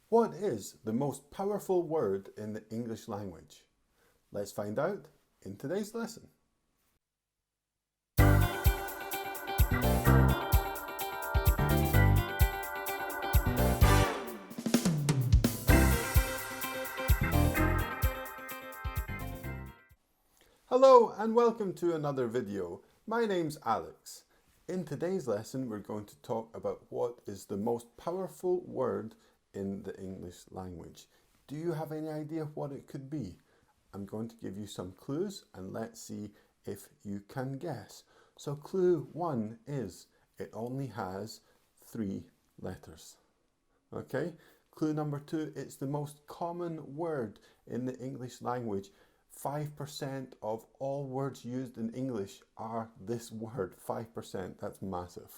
What is the most powerful word in the English language? Let's find out in today's lesson. Hello and welcome to another video. My name's Alex. In today's lesson we're going to talk about what is the most powerful word in the English language. Do you have any idea what it could be? I'm going to give you some clues and let's see if you can guess. So clue 1 is it only has 3 letters. Okay? Clue number 2, it's the most common word in the English language. 5% of all words used in English are this word. 5%, that's massive.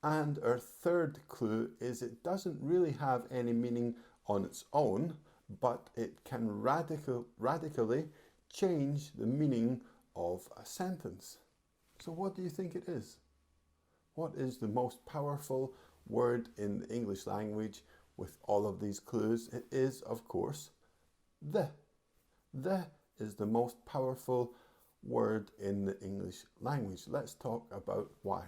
And our third clue is it doesn't really have any meaning on its own, but it can radically change the meaning of a sentence. So what do you think it is? What is the most powerful word in the English language with all of these clues? It is, of course, the. The is the most powerful word in the English language. Let's talk about why.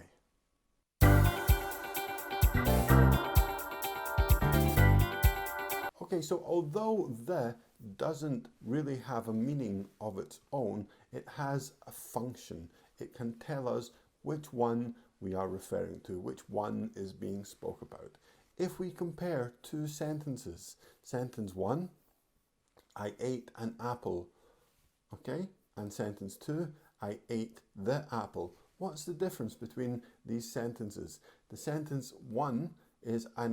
Okay, so although the doesn't really have a meaning of its own, it has a function. It can tell us which one we are referring to, which one is being spoke about. If we compare two sentences, sentence 1, I ate an apple, okay? And sentence 2, I ate the apple. What's the difference between these sentences? The sentence 1 is I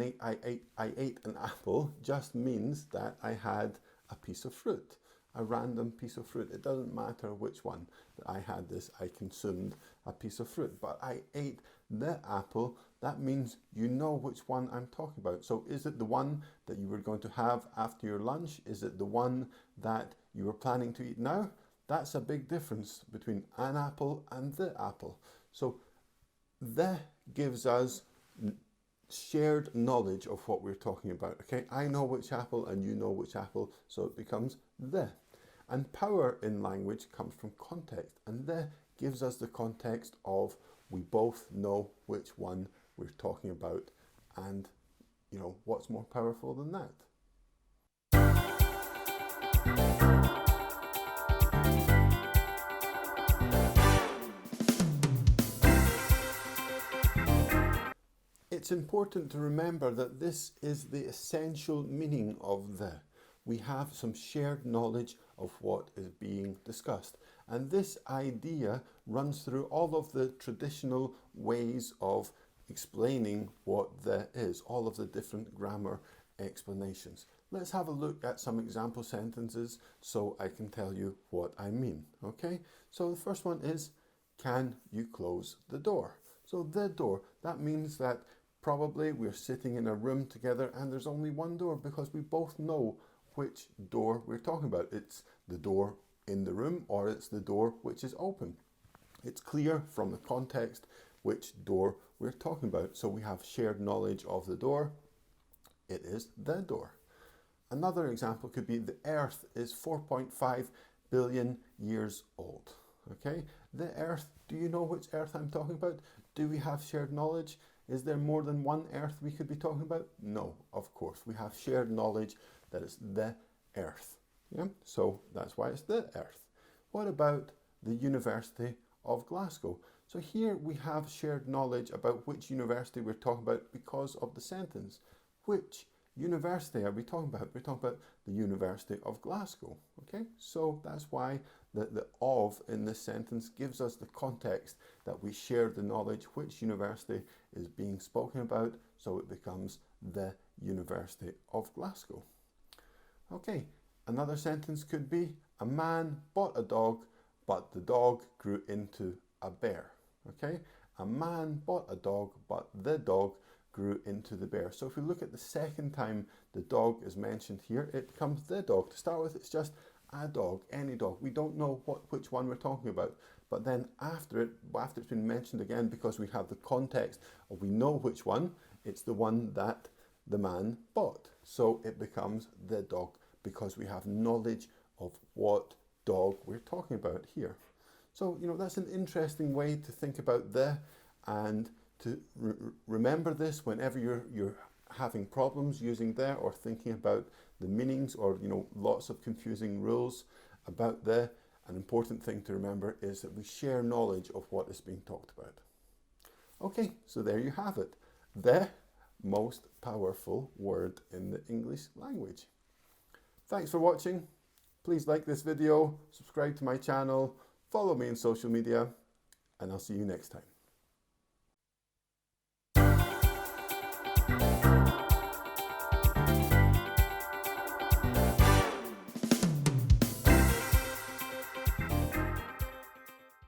ate an apple just means that I had a piece of fruit, a random piece of fruit. It doesn't matter which one that I had this, I consumed a piece of fruit. But I ate the apple, that means you know which one I'm talking about. So is it the one that you were going to have after your lunch? Is it the one that you were planning to eat now? That's a big difference between an apple and the apple. So the gives us shared knowledge of what we're talking about. Okay, I know which apple and you know which apple, so it becomes the. And power in language comes from context, and the gives us the context of we both know which one we're talking about, and you know what's more powerful than that. It's important to remember that this is the essential meaning of the. We have some shared knowledge of what is being discussed. And this idea runs through all of the traditional ways of explaining what the is, all of the different grammar explanations. Let's have a look at some example sentences so I can tell you what I mean, okay? So the first one is, can you close the door? So the door, that means that probably we're sitting in a room together and there's only one door because we both know which door we're talking about. It's the door in the room or it's the door which is open. It's clear from the context which door we're talking about. So we have shared knowledge of the door. It is the door. Another example could be the Earth is 4.5 billion years old. Okay, the Earth, do you know which Earth I'm talking about? Do we have shared knowledge? Is there more than one Earth we could be talking about? No, of course. We have shared knowledge that it's the Earth. Yeah? So that's why it's the Earth. What about the University of Glasgow? So here we have shared knowledge about which university we're talking about because of the sentence. Which university are we talking about? We're talking about the University of Glasgow. Okay, so that's why the of in this sentence gives us the context that we share the knowledge which university is being spoken about, so it becomes the University of Glasgow. Okay, another sentence could be a man bought a dog, but the dog grew into a bear. Okay, a man bought a dog, but the dog grew into the bear. So if we look at the second time the dog is mentioned here, it becomes the dog. To start with, it's just a dog, any dog. We don't know which one we're talking about. But then after it's been mentioned again, because we have the context of we know which one, it's the one that the man bought. so it becomes the dog, because we have knowledge of what dog we're talking about here. So, that's an interesting way to think about the, and to remember this whenever you're having problems using the, or thinking about the meanings, or, lots of confusing rules about the. An important thing to remember is that we share knowledge of what is being talked about. Okay, so there you have it. The most powerful word in the English language. Thanks for watching. Please like this video, subscribe to my channel, follow me on social media, and I'll see you next time.